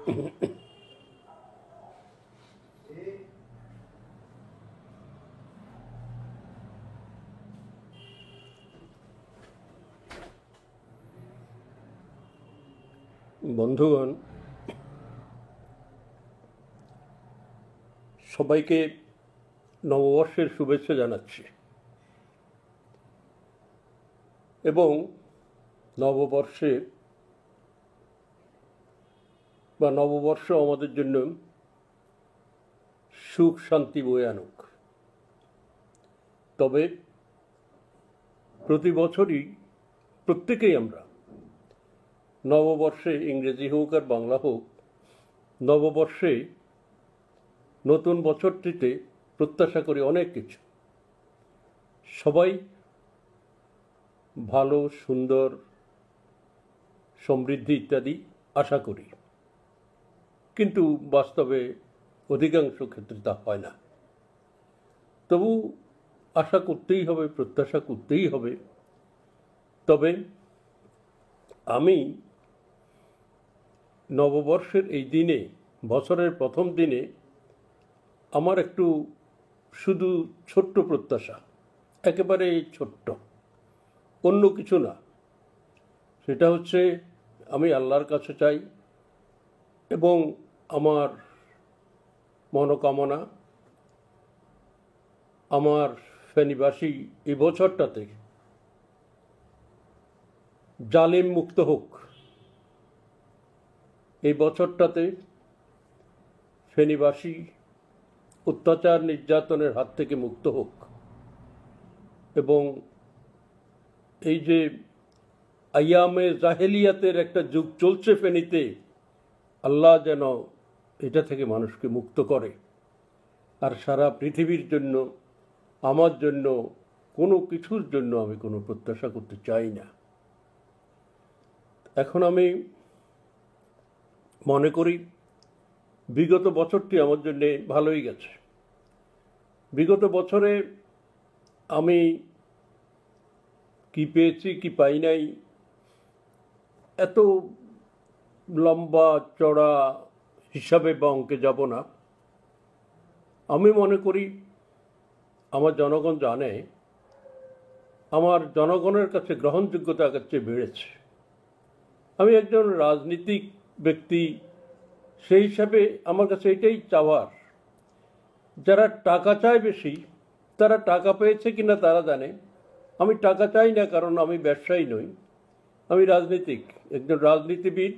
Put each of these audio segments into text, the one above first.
বন্ধুগণ, সবাইকে নববর্ষের শুভেচ্ছা জানাচ্ছি। এবং নববর্ষে বা নববর্ষ আমাদের জন্য সুখ শান্তি বয়ে আনুক। তবে প্রতি বছরই প্রত্যেকেই আমরা নববর্ষে, ইংরেজি হোক আর বাংলা হোক, নববর্ষে নতুন বছরটিতে প্রত্যাশা করি অনেক কিছু। সবাই ভালো, সুন্দর, সমৃদ্ধি ইত্যাদি আশা করি, কিন্তু বাস্তবে অধিকাংশ ক্ষেত্রে তা হয় না। তবু আশা করতেই হবে, প্রত্যাশা করতেই হবে। তবে আমি নববর্ষের এই দিনে, বছরের প্রথম দিনে, আমার একটু শুধু ছোট্ট প্রত্যাশা, একেবারে ছোট্ট, অন্য কিছু না। সেটা হচ্ছে আমি আল্লাহর কাছে চাই এবং আমার মনোকামনা, আমার ফেনীবাসী এই বছরটাতে জালিম মুক্ত হোক। এই বছরটাতে ফেনীবাসী অত্যাচার নির্যাতনের হাত থেকে মুক্ত হোক। এবং এই যে আইয়ামে জাহেলিয়াতের একটা যুগ চলছে ফেনীতে, আল্লাহ যেন এটা থেকে মানুষকে মুক্ত করে। আর সারা পৃথিবীর জন্য, আমার জন্য, কোনো কিছুর জন্য আমি কোনো প্রত্যাশা করতে চাই না। এখন আমি মনে করি বিগত বছরটি আমার জন্যে ভালোই গেছে। বিগত বছরে আমি কি পেয়েছি কি পাই নাই, এত লম্বা চড়া হিসাবে বা অঙ্কে যাব না। আমি মনে করি আমার জনগণ জানে, আমার জনগণের কাছে গ্রহণযোগ্যতা আগের চেয়ে বেড়েছে। আমি একজন রাজনীতিক ব্যক্তি, সেই হিসাবে আমার কাছে এটাই চাওয়ার, যারা টাকা চায় বেশি, তারা টাকা পেয়েছে কিনা তারা জানে। আমি টাকা চাই না, কারণ আমি ব্যবসায়ী নই, আমি রাজনীতিক। একজন রাজনীতিবিদ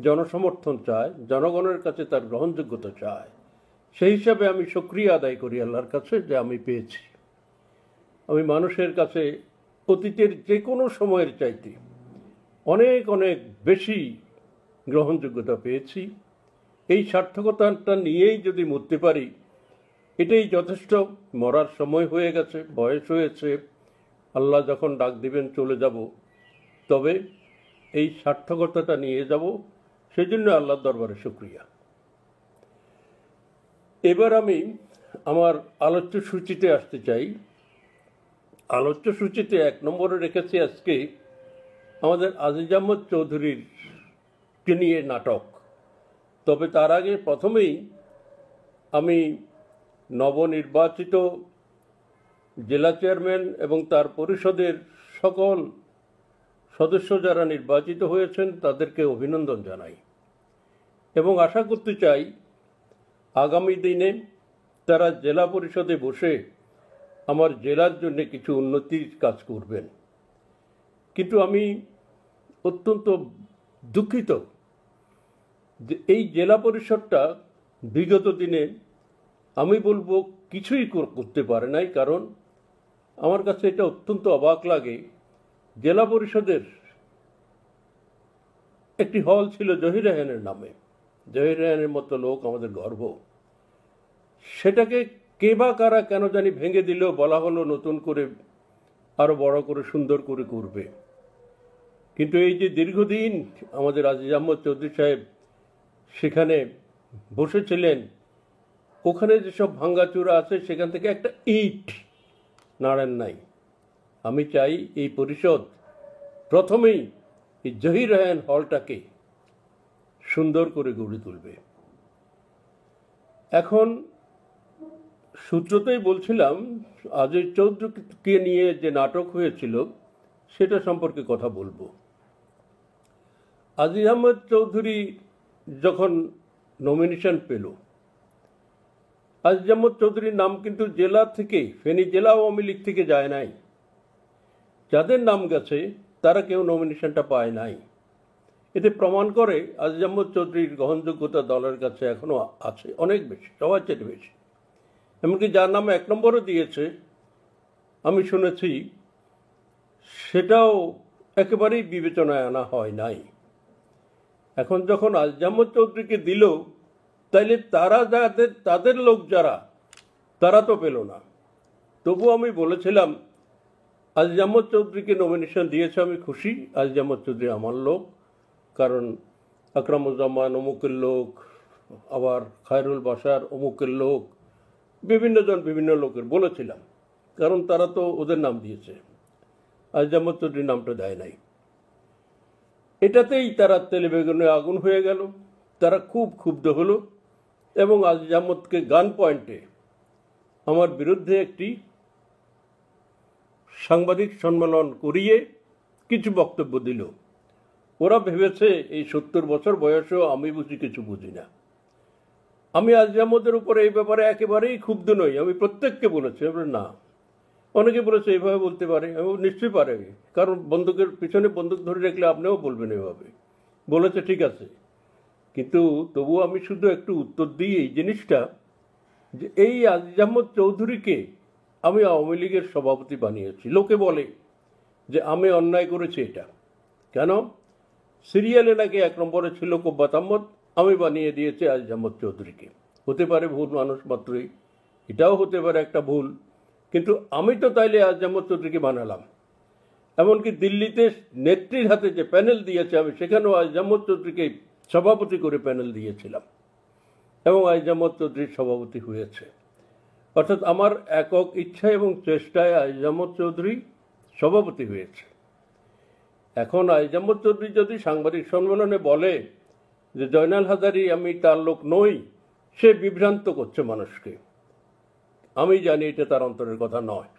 জনসমর্থন চায়, জনগণের কাছে তার গ্রহণযোগ্যতা চায়। সেই হিসাবে আমি শুকরিয়া আদায় করি আল্লাহর কাছে যে আমি পেয়েছি। আমি মানুষের কাছে অতীতের যে কোনো সময়ের চাইতে অনেক অনেক বেশি গ্রহণযোগ্যতা পেয়েছি। এই সার্থকতাটা নিয়েই যদি মরতে পারি, এটাই যথেষ্ট। মরার সময় হয়ে গেছে, বয়স হয়েছে, আল্লাহ যখন ডাক দিবেন চলে যাব। তবে এই সার্থকতাটা নিয়ে যাব, সেই জন্য আল্লাহর দরবারে শুকরিয়া। এবার আমি আমার আলোচ্য সূচিতে আসতে চাই। আলোচ্য সূচিতে 1 নম্বরে রেখেছি আজকে আমাদের আজিজ আহমদ চৌধুরীর নিয়ে নাটক। তবে তার আগে প্রথমেই আমি নবনির্বাচিত জেলা চেয়ারম্যান এবং তার পরিষদের সকল সদস্য যারা নির্বাচিত হয়েছেন তাদেরকে অভিনন্দন জানাই এবং আশা করতে চাই আগামী দিনে তারা জেলা পরিষদে বসে আমার জেলার জন্য কিছু উন্নতির কাজ করবেন। কিন্তু আমি অত্যন্ত দুঃখিত যে এই জেলা পরিষদটা বিগত দিনে আমি বলবো কিছুই করতে পারে নাই। কারণ আমার কাছে এটা অত্যন্ত অবাক লাগে, জেলা পরিষদের একটি হল ছিল জহির রায়হানের নামে। জহির রায়হানের মতো লোক আমাদের গর্ব। সেটাকে কে বা কারা কেন জানি ভেঙে দিল, বলা হলো নতুন করে আরো বড় করে সুন্দর করে করবে। কিন্তু এই যে দীর্ঘদিন আমাদের আজিজ আহমদ চৌধুরী সাহেব সেখানে বসেছিলেন, ওখানে যেসব ভাঙ্গাচুরা আছে সেখান থেকে একটা ইট নাড়েন নাই। আমি চাই এই পরিষদ প্রথমেই এই জহির রায়হান হলটাকে সুন্দর করে গড়ে তুলবে। এখন সূত্রতেই বলছিলাম, আজিজ চৌধুরীকে নিয়ে যে নাটক হয়েছিল সেটা সম্পর্কে কথা বলবো। আজিজ আহমেদ চৌধুরী যখন নমিনেশন পেল, আজিজ আহমেদ চৌধুরীর নাম কিন্তু জেলা থেকে, ফেনী জেলা আওয়ামী লীগ থেকে যায় নাই। যাদের নাম গেছে তারা কেউ নমিনেশনটা পায় নাই। এতে প্রমাণ করে আজিজ আহমেদ চৌধুরীর গ্রহণযোগ্যতা দলের কাছে এখনো আছে, অনেক বেশি, সবার চেয়ে বেশি। এমনকি যার নাম 1 নম্বরও দিয়েছে আমি শুনেছি, সেটাও একেবারেই বিবেচনায় আনা হয় নাই। এখন যখন আজিজ আহমেদ চৌধুরীকে দিল, তাইলে তারা তাদের লোক যারা, তারা তো পেল না। তবু আমি বলেছিলাম আজিজ আহমেদ চৌধুরীকে নমিনেশন দিয়েছে, আমি খুশি। আজিজ আহমেদ চৌধুরী আমার লোক, কারণ আকরামুজ্জামান অমুকের লোক, আবার খায়রুল বাশার অমুকের লোক, বিভিন্ন লোকের বলেছিলাম, কারণ তারা তো ওদের নাম দিয়েছে, আজিজ আহমেদ চৌধুরীর নামটা দেয় নাই। এটাতেই তারা তেলে বেগুনে আগুন হয়ে গেল। তারা খুব ক্ষুব্ধ হলো এবং আজিজ আহমেদকে গান পয়েন্টে আমার বিরুদ্ধে একটি সাংবাদিক সম্মেলন করিয়ে কিছু বক্তব্য দিল। ওরা ভেবেছে এই 70 বছর বয়সেও আমি বুঝি কিছু বুঝি না। আমি আজিজ আহমেদের উপরে এই ব্যাপারে একেবারেই ক্ষুব্ধ নই। আমি প্রত্যেককে বলেছি, না, অনেকে বলেছে এইভাবে বলতে পারে, আমি নিশ্চয়ই পারে, কারণ বন্দুকের পিছনে বন্দুক ধরে রাখলে আপনিও বলবেন এভাবে। বলেছে ঠিক আছে, কিন্তু তবু আমি শুধু একটু উত্তর দিই এই জিনিসটা, যে এই আজিজ আহমেদ চৌধুরীকে আমি আওয়ামী লীগের সভাপতি বানিয়েছি। লোকে বলে যে আমি অন্যায় করেছি। এটা কেন? সিরিয়ালে নাকি 1 নম্বরে ছিল কোব্বাত আহমদ, আমি বানিয়ে দিয়েছি আজিজ আহমেদ চৌধুরীকে। হতে পারে ভুল, মানুষ মাত্রই, এটাও হতে পারে একটা ভুল, কিন্তু আমি তো তাইলে আজিজ আহমেদ চৌধুরীকে বানালাম। এমনকি দিল্লিতে নেত্রীর হাতে যে প্যানেল দিয়েছে, আমি সেখানেও আজিজ আহমেদ চৌধুরীকে সভাপতি করে প্যানেল দিয়েছিলাম এবং আজিজ আহমেদ চৌধুরীর সভাপতি হয়েছে। অর্থাৎ আমার একক ইচ্ছা এবং চেষ্টায় আজিজ আহমেদ চৌধুরী সভাপতি হয়েছে। এখন আজিজ আহমেদ চৌধুরী যদি সাংবাদিক সম্মেলনে বলে যে জয়নাল হাজারী আমি তার লোক নই, সে বিভ্রান্ত করছে মানুষকে। আমি জানি এটা তার অন্তরের কথা নয়।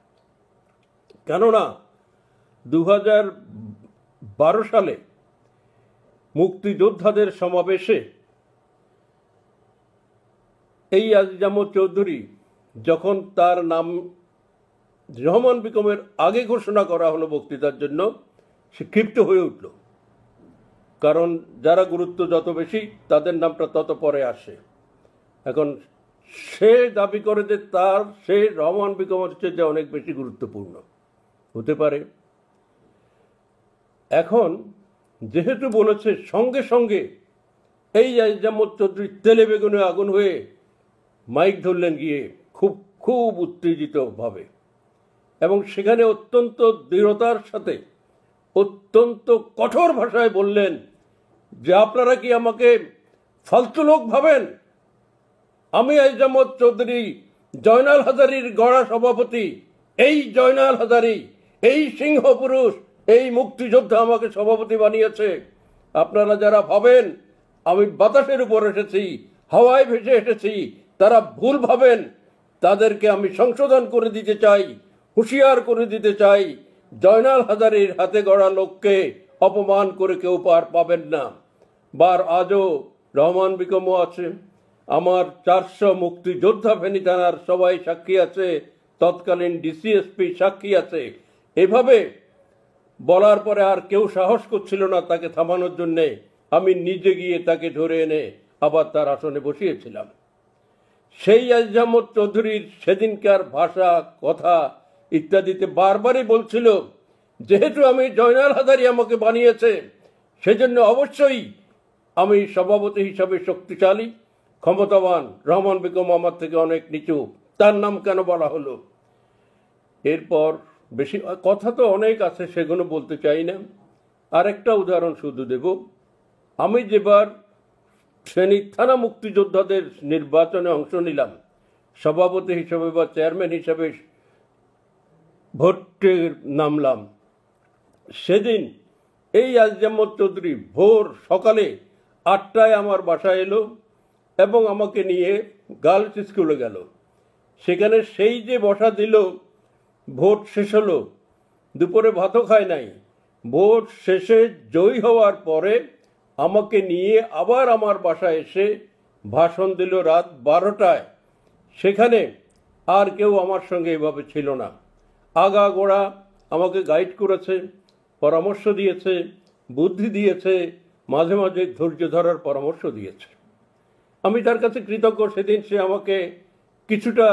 কেননা 2012 সালে মুক্তিযোদ্ধাদের সমাবেশে এই আজিজ আহমেদ চৌধুরী যখন তার নাম রহমান বিকমের আগে ঘোষণা করা হলো বক্তৃতার জন্য, সে ক্ষিপ্ত হয়ে উঠল। কারণ যারা গুরুত্ব যত বেশি তাদের নামটা তত পরে আসে। এখন সে দাবি করে যে সে রহমান বিকমের চেয়ে অনেক বেশি গুরুত্বপূর্ণ হতে পারে। এখন যেহেতু বলেছে, সঙ্গে সঙ্গে এই আজিজ আহমেদ চৌধুরী তেলে বেগুনে আগুন হয়ে মাইক ধরলেন গিয়ে খুব উত্তেজিতভাবে, এবং সেখানে অত্যন্ত দৃঢ়তার সাথে অত্যন্ত কঠোর ভাষায় বললেন যে আপনারা কি আমাকে ফালতু লোক ভাবেন? আমি আজিজ আহমেদ চৌধুরী, জয়নাল হাজারীর গড়া সভাপতি। এই জয়নাল হাজারী, এই সিংহ পুরুষ, এই মুক্তিযোদ্ধা আমাকে সভাপতি বানিয়েছে। আপনারা যারা ভাবেন আমি বাতাসের উপর এসেছি, হাওয়ায় ভেসে এসেছি, তারা ভুল ভাবেন। তাদেরকে আমি সংশোধন করে দিতে চাই, হুঁশিয়ার করে দিতে চাই, জয়নাল হাজারীর হাতে গড়া লোককে অপমান করে কেউ পার পাবেন না। আজও রহমান বিকমও আছে, আমার 400 মুক্তিযোদ্ধা ফেনী থানার সবাই সাক্ষী আছে, তৎকালীন ডিসিএসপি সাক্ষী আছে। এভাবে বলার পরে আর কেউ সাহস করছিল না তাকে থামানোর জন্যে। আমি নিজে গিয়ে তাকে ধরে এনে আবার তার আসনে বসিয়েছিলাম। সেই আজিজ আহমেদ চৌধুরীর সেদিনকার ভাষা, কথা ইত্যাদিতে বারবারই বলছিল, যেহেতু আমি জয়নাল হাজারী আমাকে বানিয়েছে, সেজন্য অবশ্যই আমি সভাপতি হিসাবে শক্তিশালী, ক্ষমতাবান। রহমান বেগম আমার থেকে অনেক নিচু, তার নাম কেন বলা হলো? এরপর বেশি কথা তো অনেক আছে, সেগুলো বলতে চাই না। আরেকটা উদাহরণ শুধু দেব। আমি যেবার ফেনী থানা মুক্তিযোদ্ধাদের নির্বাচনে অংশ নিলাম, সভাপতি হিসাবে বা চেয়ারম্যান হিসাবে ভোটে নামলাম, সেদিন এই আজিজ আহমেদ চৌধুরী ভোর সকালে 8টায় আমার বাসায় এলো এবং আমাকে নিয়ে গার্লস স্কুলে গেল। সেখানে সেই যে বসা দিল, ভোট শেষ হলো, দুপুরে ভাতও খায় নাই। ভোট শেষে জয়ী হওয়ার পরে আমাকে নিয়ে আবার আমার বাসায় এসে ভাষণ দিল রাত 12টায়। সেখানে আর কেউ আমার সঙ্গে এভাবে ছিল না। আগাগোড়া আমাকে গাইড করেছে, পরামর্শ দিয়েছে, বুদ্ধি দিয়েছে, মাঝে মাঝে ধৈর্য ধরার পরামর্শ দিয়েছে। আমি তার কাছে কৃতজ্ঞ। সেদিন সে আমাকে কিছুটা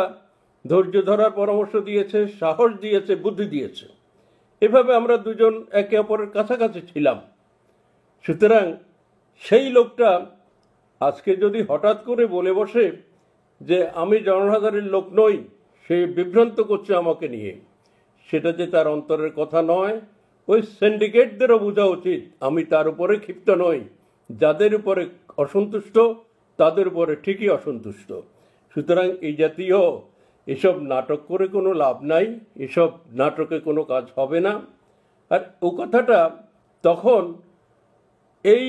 ধৈর্য ধরার পরামর্শ দিয়েছে, সাহস দিয়েছে, বুদ্ধি দিয়েছে। এভাবে আমরা দুজন একে অপরের কাছাকাছি ছিলাম। সুতরাং সেই লোকটা আজকে যদি হঠাৎ করে বলে বসে যে আমি জনসাধারণের লোক নই, সে বিভ্রান্ত করছে আমাকে নিয়ে, সেটা যে তার অন্তরের কথা নয়। ওই সিন্ডিকেটদেরও বোঝা উচিত আমি তার উপরে ক্ষিপ্ত নই। যাদের উপরে অসন্তুষ্ট তাদের উপরে ঠিকই অসন্তুষ্ট। সুতরাং এই জাতীয় এসব নাটক করে কোনো লাভ নাই, এসব নাটকে কোনো কাজ হবে না। আর ও কথাটা তখন এই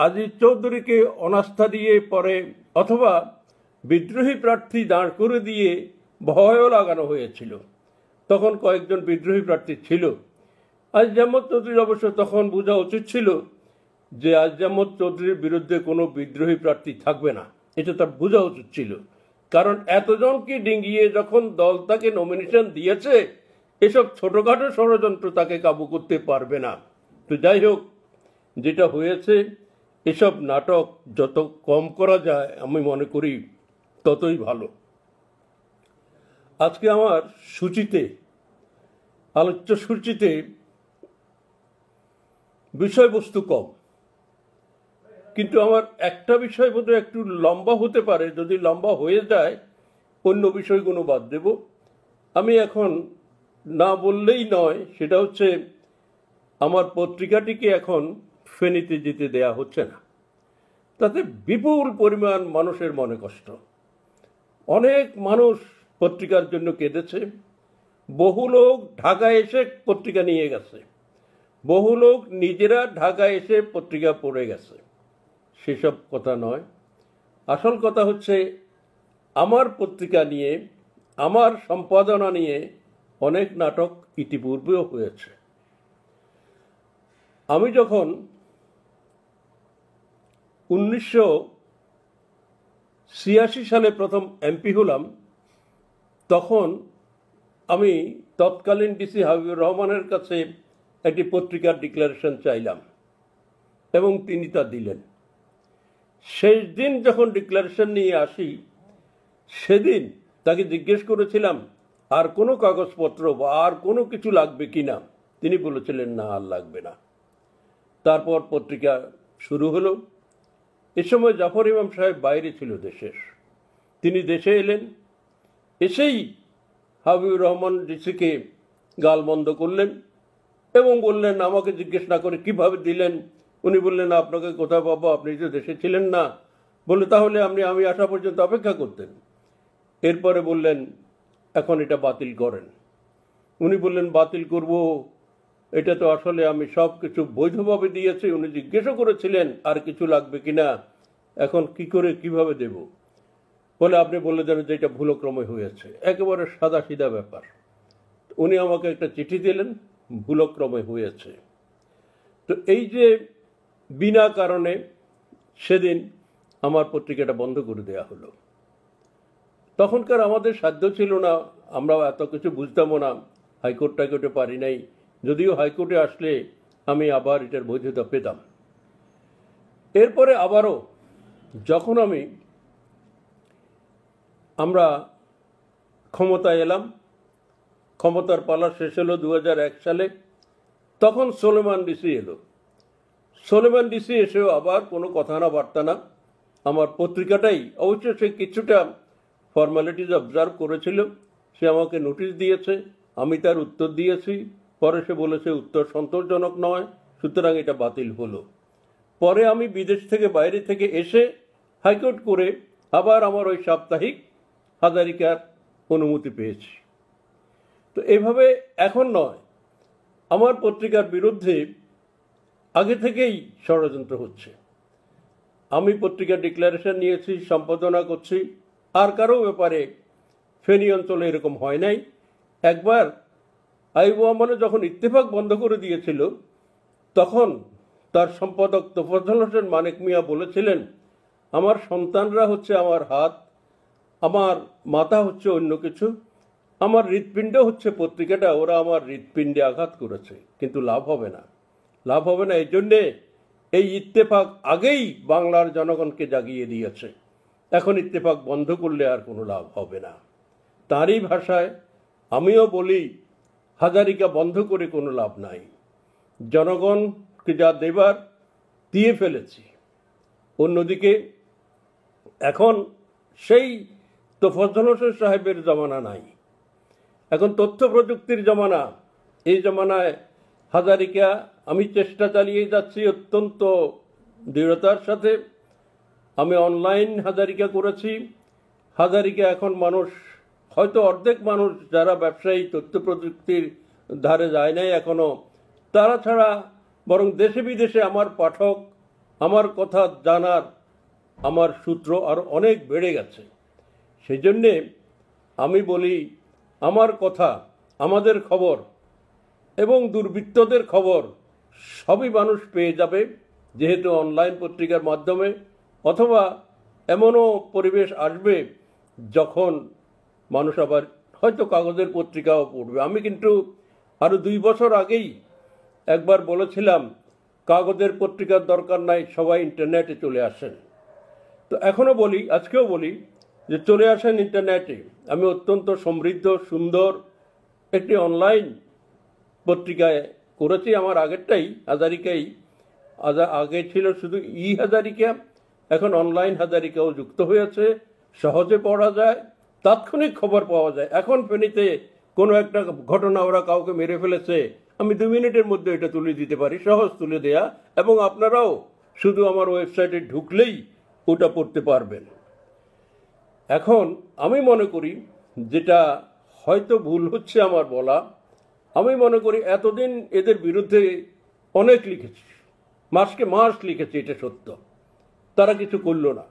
আজিজ চৌধুরীকে অনাস্থা দিয়ে পরে অথবা বিদ্রোহী প্রার্থী দাঁড় করে দিয়ে ভয়ও লাগানো হয়েছিল। তখন কয়েকজন বিদ্রোহী প্রার্থী ছিল। আজিজ আহমদ চৌধুরীর অবশ্য তখন বোঝা উচিত ছিল যে আজিজ আহমদ চৌধুরীর বিরুদ্ধে কোনো বিদ্রোহী প্রার্থী থাকবে না, এটা তার বোঝা উচিত ছিল। কারণ এতজনকে ডিঙ্গিয়ে যখন দল তাকে নমিনেশন দিয়েছে, এসব ছোটোখাটো ষড়যন্ত্র তাকে কাবু করতে পারবে না। তো যাই হোক, যেটা হয়েছে, এসব নাটক যত কম করা যায় আমি মনে করি ততই ভালো। আজকে আমার সূচিতে, আলোচ্য সূচিতে বিষয়বস্তু কম, কিন্তু আমার একটা বিষয় বোধহয় একটু লম্বা হতে পারে। যদি লম্বা হয়ে যায় অন্য বিষয়গুলো বাদ দেব। আমি এখন না বললেই নয়, সেটা হচ্ছে আমার পত্রিকাটিকে এখন ফেনীতে যেতে দেয়া হচ্ছে না। তাতে বিপুল পরিমাণ মানুষের মনে কষ্ট। অনেক মানুষ পত্রিকার জন্য কেঁদেছে। বহু লোক ঢাকায় এসে পত্রিকা নিয়ে গেছে, বহু লোক নিজেরা ঢাকায় এসে পত্রিকা পড়ে গেছে। সেসব কথা নয়, আসল কথা হচ্ছে আমার পত্রিকা নিয়ে, আমার সম্পাদনা নিয়ে অনেক নাটক ইতিপূর্বেও হয়েছে। আমি যখন 1986 সালে প্রথম এমপি হলাম, তখন আমি তৎকালীন ডিসি হাবিবুর রহমানের কাছে একটি পত্রিকার ডিক্লারেশন চাইলাম এবং তিনি তা দিলেন। শেষ দিন যখন ডিক্লারেশন নিয়ে আসি, সেদিন তাকে জিজ্ঞেস করেছিলাম আর কোনো কাগজপত্র বা আর কোনো কিছু লাগবে কিনা। তিনি বলেছিলেন না, আর লাগবে না। তারপর পত্রিকা শুরু হলো। এ সময় জাফর ইমাম সাহেব বাইরে ছিল দেশের। তিনি দেশে এলেন, এসেই হাবিবুর রহমান ডিসিকে গালমন্দ করলেন এবং বললেন, আমাকে জিজ্ঞেস না করে কিভাবে দিলেন। উনি বললেন, আপনাকে কোথায় পাবো, আপনি তো দেশে ছিলেন না। বলে, তাহলে আমি আসা পর্যন্ত অপেক্ষা করতেন। এরপরে বললেন, এখন এটা বাতিল করেন। উনি বললেন, বাতিল করব? এটা তো আসলে আমি সব কিছু বৈধভাবে দিয়েছি। উনি জিজ্ঞেসও করেছিলেন আর কিছু লাগবে কিনা, এখন কি করে কিভাবে দেব। বলে, আপনি বলে দেন যে এটা ভুলক্রমে হয়েছে। একেবারে সাদা সিধা ব্যাপার। উনি আমাকে একটা চিঠি দিলেন, ভুলক্রমে হয়েছে। তো এই যে বিনা কারণে সেদিন আমার পত্রিকাটা বন্ধ করে দেয়া হলো। তখনকার আমাদের সাধ্য ছিল না, আমরাও এত কিছু বুঝতামও না, হাইকোর্ট টাইকোর্টে পারি নাই। যদিও হাইকোর্টে আসলে আমি আবার এটার বৈধতা পেতাম। এরপরে আবারও যখন আমরা ক্ষমতায় এলাম, ক্ষমতার পালা শেষ হলো 2001 সালে, তখন সোলেমান ডিসি এলো। সোলেমান ডিসি এসেও আবার কোনো কথা না বার্তা না, আমার পত্রিকাটাই, অবশ্য সে কিছুটা ফর্মালিটিজ অবজার্ভ করেছিল। সে আমাকে নোটিশ দিয়েছে, আমি তার উত্তর দিয়েছি। পরে সে বলেছে উত্তর সন্তোষজনক নয়, সুতরাং এটা বাতিল হলো। পরে আমি বিদেশ থেকে, বাইরে থেকে এসে হাইকোর্ট করে আবার আমার ওই সাপ্তাহিক হাজারিকার অনুমতি পেয়েছি। তো এভাবে এখন নয়, আমার পত্রিকার বিরুদ্ধে আগে থেকেই ষড়যন্ত্র হচ্ছে। আমি পত্রিকা ডিক্লারেশন নিয়েছি, সম্পাদনা করছি। আর কারো ব্যাপারে ফেনী অঞ্চলে এরকম হয় নাই। একবার আইয়ুব রহমানে যখন ইত্তেফাক বন্ধ করে দিয়েছিল, তখন তার সম্পাদক তোফাজ্জল হোসেন মানিক মিয়া বলেছিলেন, আমার সন্তানরা হচ্ছে আমার হাত, আমার মাথা হচ্ছে অন্য কিছু, আমার হৃৎপিণ্ড হচ্ছে পত্রিকাটা, ওরা আমার হৃৎপিণ্ডে আঘাত করেছে, কিন্তু লাভ হবে না, লাভ হবে না। এই জন্যে এই ইত্তেফাক আগেই বাংলার জনগণকে জাগিয়ে দিয়েছে। এখন ইত্তেফাক বন্ধ করলে আর কোনো লাভ হবে না। তারই ভাষায় আমিও বলি, হাজারিকা বন্ধ করে কোনো লাভ নাই। জনগণকে যা দেবার দিয়ে ফেলেছি। অন্যদিকে এখন সেই তোফাজ্জল হোসেন সাহেবের জমানা নাই, এখন তথ্য প্রযুক্তির জমানা। এই জমানায় হাজারিকা আমি চেষ্টা চালিয়ে যাচ্ছি অত্যন্ত দৃঢ়তার সাথে। আমি অনলাইন হাজারিকা করেছি। হাজারিকা এখন মানুষ, হয়তো অর্ধেক মানুষ যারা ব্যবসায়ী তথ্য প্রযুক্তির ধারে যায় নাই এখনো, তারা ছাড়া বরং দেশে বিদেশে আমার পাঠক, আমার কথা জানার আমার সূত্র আরও অনেক বেড়ে গেছে। সেই জন্যে আমি বলি, আমার কথা, আমাদের খবর এবং দুর্বৃত্তদের খবর সবই মানুষ পেয়ে যাবে, যেহেতু অনলাইন পত্রিকার মাধ্যমে। অথবা এমনও পরিবেশ আসবে যখন মানুষ আবার হয়তো কাগজের পত্রিকাও পড়বে। আমি কিন্তু আরও 2 বছর আগেই একবার বলেছিলাম, কাগজের পত্রিকার দরকার নাই, সবাই ইন্টারনেটে চলে আসেন। তো এখনও বলি, আজকেও বলি যে চলে আসেন ইন্টারনেটে। আমি অত্যন্ত সমৃদ্ধ সুন্দর একটি অনলাইন পত্রিকায় করেছি। আমার আগেরটাই হাজারিকাই, আগে ছিল শুধু হাজারিকা, এখন অনলাইন হাজারিকাও যুক্ত হয়েছে। সহজে পড়া যায়, তাৎক্ষণিক খবর পাওয়া যায়। এখন ফেনীতে কোনো একটা ঘটনা, ওরা কাউকে মেরে ফেলেছে, আমি 2 মিনিটের মধ্যে এটা তুলে দিতে পারি, সহজ তুলে দেয়া। এবং আপনারাও শুধু আমার ওয়েবসাইটে ঢুকলেই ওটা পড়তে পারবেন। এখন আমি মনে করি, যেটা হয়তো ভুল হচ্ছে আমার বলা, আমি মনে করি এতদিন এদের বিরুদ্ধে অনেক লিখেছি, মাসকে মাস লিখেছি, এটা সত্য, তারা কিছু করলো না।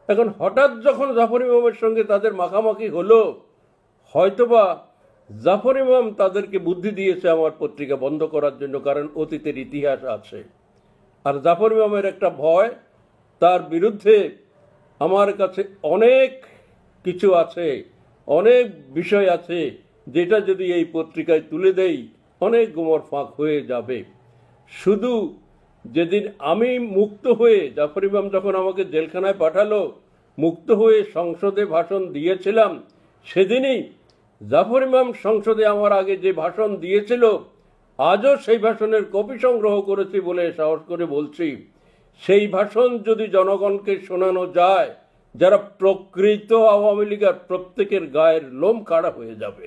এখন হঠাৎ যখন জাফর ইমামের সঙ্গে তাদের মাখামাখি হলো, হয়তোবা জাফর ইমাম তাদেরকে বুদ্ধি দিয়েছে আমার পত্রিকা বন্ধ করার জন্য, কারণ অতীতের ইতিহাস আছে। আর জাফর ইমামের একটা ভয়, তার বিরুদ্ধে আমার কাছে অনেক কিছু আছে, অনেক বিষয় আছে, যেটা যদি এই পত্রিকায় তুলে দেই অনেক গোমর ফাঁক হয়ে যাবে। শুধু যেদিন আমি মুক্ত হয়ে, জাফর ইমাম যখন আমাকে জেলখানায় পাঠালো, মুক্ত হয়ে সংসদে ভাষণ দিয়েছিলাম, সেদিনই জাফর ইমাম সংসদে আমার আগে যে ভাষণ দিয়েছিল, আজও সেই ভাষণের কপি সংগ্রহ করেছি বলে সাহস করে বলছি, সেই ভাষণ যদি জনগণকে শোনানো যায়, যারা প্রকৃত আওয়ামী লীগের, প্রত্যেকের গায়ের লোম খাড়া হয়ে যাবে।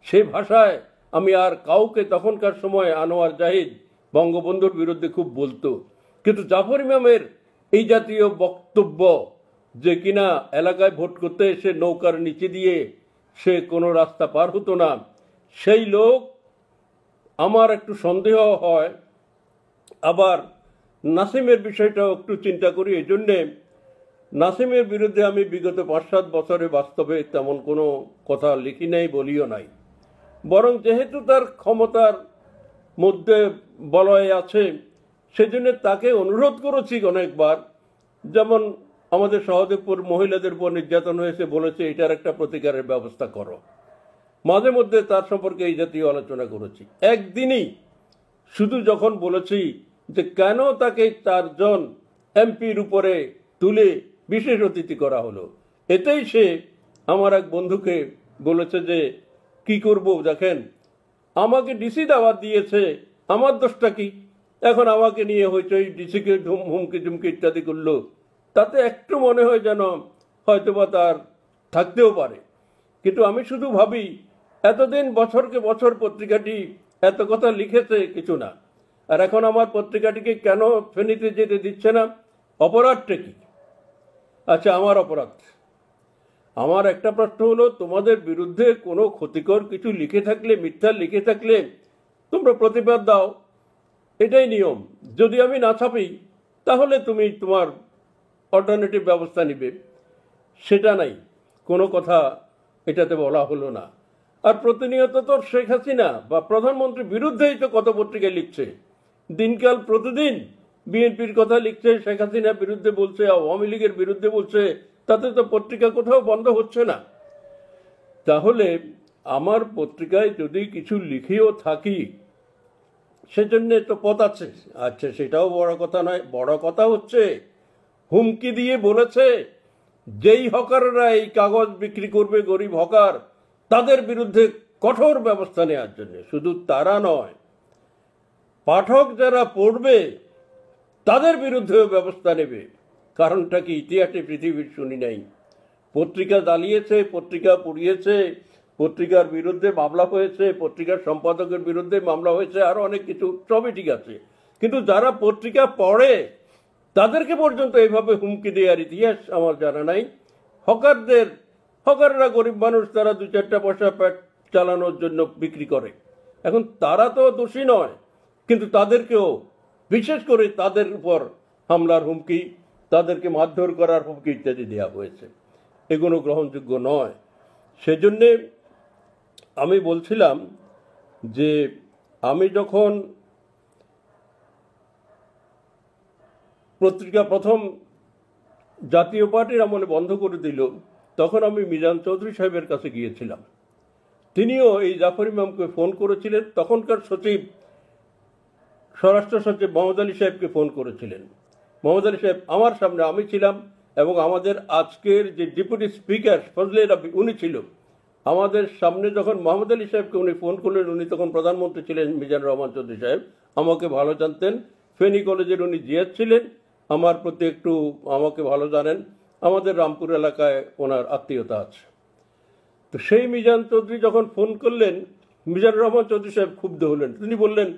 সেই ভাষায় আমি আর কাউকে, তখনকার সময় আনোয়ার জাহিদ বঙ্গবন্ধুর বিরুদ্ধে খুব বলতো, কিন্তু জাফর ইমামের এই জাতীয় বক্তব্য, যে কিনা এলাকায় ভোট করতে এসে নৌকার নিচে দিয়ে সে কোনো রাস্তা পার হতো না, সেই লোক, আমার একটু সন্দেহ হয়। আবার নাসিমের বিষয়টাও একটু চিন্তা করি। এই জন্যে নাসিমের বিরুদ্ধে আমি বিগত 5-7 বছরে বাস্তবে তেমন কোনো কথা লিখি নাই, বলিও নাই। বরং যেহেতু তার ক্ষমতার মধ্যে বলয় আছে, সেজন্য তাকে অনুরোধ করেছি অনেকবার। যেমন আমাদের সহদেবপুর মহিলাদের উপর নির্যাতন হয়েছে, বলেছে এটার একটা প্রতিকারের ব্যবস্থা করো। মাঝে মধ্যে তার সম্পর্কে এই জাতীয় আলোচনা করেছি। একদিনই শুধু যখন বলেছি যে কেন তাকে 4 জন এমপির উপরে তুলে বিশেষ অতিথি করা হলো, এতেই সে আমার এক বন্ধুকে বলেছে যে কি করব, দেখেন আমাকে ডিসি দাওয়াত দিয়েছে, আমার দোষটা কি? এখন আমাকে নিয়ে হইচই, ডিসিকে হুমকি ঝুমকি ইত্যাদি করলো। তাতে একটু মনে হয় যেন হয়তোবা তার থাকতেও পারে। কিন্তু আমি শুধু ভাবি, এতদিন বছরকে বছর পত্রিকাটি এত কথা লিখেছে, কিছু না, আর এখন আমার পত্রিকাটিকে কেন ফেনীতে যেতে দিচ্ছে না? অপরাধটা কি? আচ্ছা, আমার অপরাধ, আমার একটা প্রশ্ন হলো, তোমাদের বিরুদ্ধে কোনো ক্ষতিকর কিছু লিখে থাকলে, মিথ্যা লিখে থাকলে তোমরা প্রতিবাদ দাও, এটাই নিয়ম। যদি আমি না ছাপি, তাহলে তুমি তোমার অল্টারনেটিভ ব্যবস্থা নিবে, সেটা নাই, কোনো কথা এটাতে বলা হলো না। আর প্রতিনিয়ত তো শেখ হাসিনা বা প্রধানমন্ত্রীর বিরুদ্ধেই তো কত পত্রিকায় লিখছে, দিনকাল প্রতিদিন বিএনপির কথা লিখছে, শেখ হাসিনার বিরুদ্ধে বলছে, আওয়ামী লীগের বিরুদ্ধে বলছে, তাতে তো পত্রিকা কোথাও বন্ধ হচ্ছে না। তাহলে আমার পত্রিকায় যদি কিছু লিখেও থাকি সেজন্য তো পথ আছে। আচ্ছা, সেটাও বড় কথা নয়, বড় কথা হচ্ছে হুমকি দিয়ে বলেছে যেই হকাররা এই কাগজ বিক্রি করবে, গরিব হকার, তাদের বিরুদ্ধে কঠোর ব্যবস্থা নেওয়ার জন্য। শুধু তারা নয়, পাঠক যারা পড়বে তাদের বিরুদ্ধেও ব্যবস্থা নেবে। কারণটা কি ইতিহাসে পৃথিবীর শুনি নাই। পত্রিকা জ্বালিয়েছে, পত্রিকা পুড়িয়েছে, পত্রিকার বিরুদ্ধে মামলা হয়েছে, পত্রিকার সম্পাদকের বিরুদ্ধে মামলা হয়েছে, আরো অনেক কিছু, সবই ঠিক আছে। কিন্তু যারা পত্রিকা পড়ে তাদেরকে পর্যন্ত এইভাবে হুমকি দেওয়ার ইতিহাস আমার জানা নাই। হকাররা গরিব মানুষ, তারা 2-4 পয়সা পেট চালানোর জন্য বিক্রি করে। এখন তারা তো দোষী নয়, কিন্তু তাদেরকেও, বিশেষ করে তাদের উপর হামলার হুমকি, তাদেরকে মারধর করার হুমকি ইত্যাদি দেওয়া হয়েছে। এগুলো গ্রহণযোগ্য নয়। সেজন্যে আমি বলছিলাম যে আমি যখন পত্রিকা প্রথম জাতীয় পার্টির আমলে বন্ধ করে দিল, তখন আমি মিজান চৌধুরী সাহেবের কাছে গিয়েছিলাম। তিনিও এই জাফর ইমামকে ফোন করেছিলেন, তখনকার সচিব, স্বরাষ্ট্র সচিব মোহাম্মদ আলী সাহেবকে ফোন করেছিলেন। মোহাম্মদ আলী সাহেব আমার সামনে, আমি ছিলাম, এবং আমাদের আজকের যে ডেপুটি স্পিকার ফজলে রাব্বি, উনি ছিল আমাদের সামনে। যখন মোহাম্মদ আলী সাহেবকে উনি ফোন করলেন, উনি তখন প্রধানমন্ত্রী ছিলেন মিজানুর রহমান চৌধুরী সাহেব, আমাকে ভালো জানতেন, ফেনী কলেজের উনি জিএস ছিলেন, আমার প্রতি একটু আমাকে ভালো জানেন, আমাদের রামপুর এলাকায় ওনার আত্মীয়তা আছে। তো সেই মিজান চৌধুরী যখন ফোন করলেন, মিজানুর রহমান চৌধুরী সাহেব ক্ষুব্ধ হলেন। তিনি বললেন,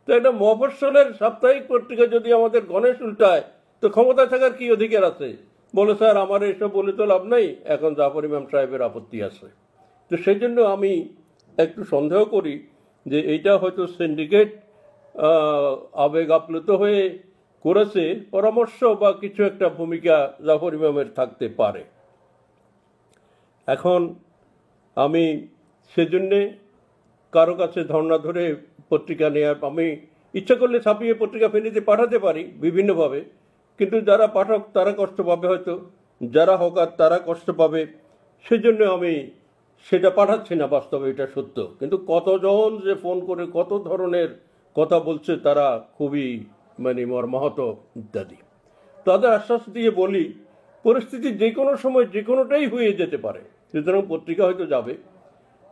তো একটা মফস্বলের সাপ্তাহিক পত্রিকা যদি আমাদের গণেশ উল্টায়, তো ক্ষমতা থাকার কি অধিকার আছে? বলে, স্যার আমার এসব বলে তো লাভ নাই, এখন জাফর ইমাম সাহেবের আপত্তি আছে। তো সেই জন্য আমি একটু সন্দেহ করি যে এইটা হয়তো সিন্ডিকেট আবেগ আপ্লুত হয়ে করেছে, পরামর্শ বা কিছু একটা ভূমিকা জাফর ইমামের থাকতে পারে। এখন আমি সেজন্যে কারো কাছে ধর্ণা ধরে পত্রিকা নেওয়ার, আমি ইচ্ছা করলে ছাপিয়ে পত্রিকা ফেনীতে পাঠাতে পারি বিভিন্নভাবে, কিন্তু যারা পাঠক তারা কষ্ট পাবে, হয়তো যারা হকার তারা কষ্ট পাবে, সেজন্য আমি সেটা পাঠাচ্ছি না। বাস্তবে এটা সত্য, কিন্তু কতজন যে ফোন করে কত ধরনের কথা বলছে, তারা খুবই মর্মাহত ইত্যাদি। তাদের আশ্বাস দিয়ে বলি, পরিস্থিতি যে কোনো সময় যে কোনোটাই হয়ে যেতে পারে, সুতরাং পত্রিকা হয়তো যাবে,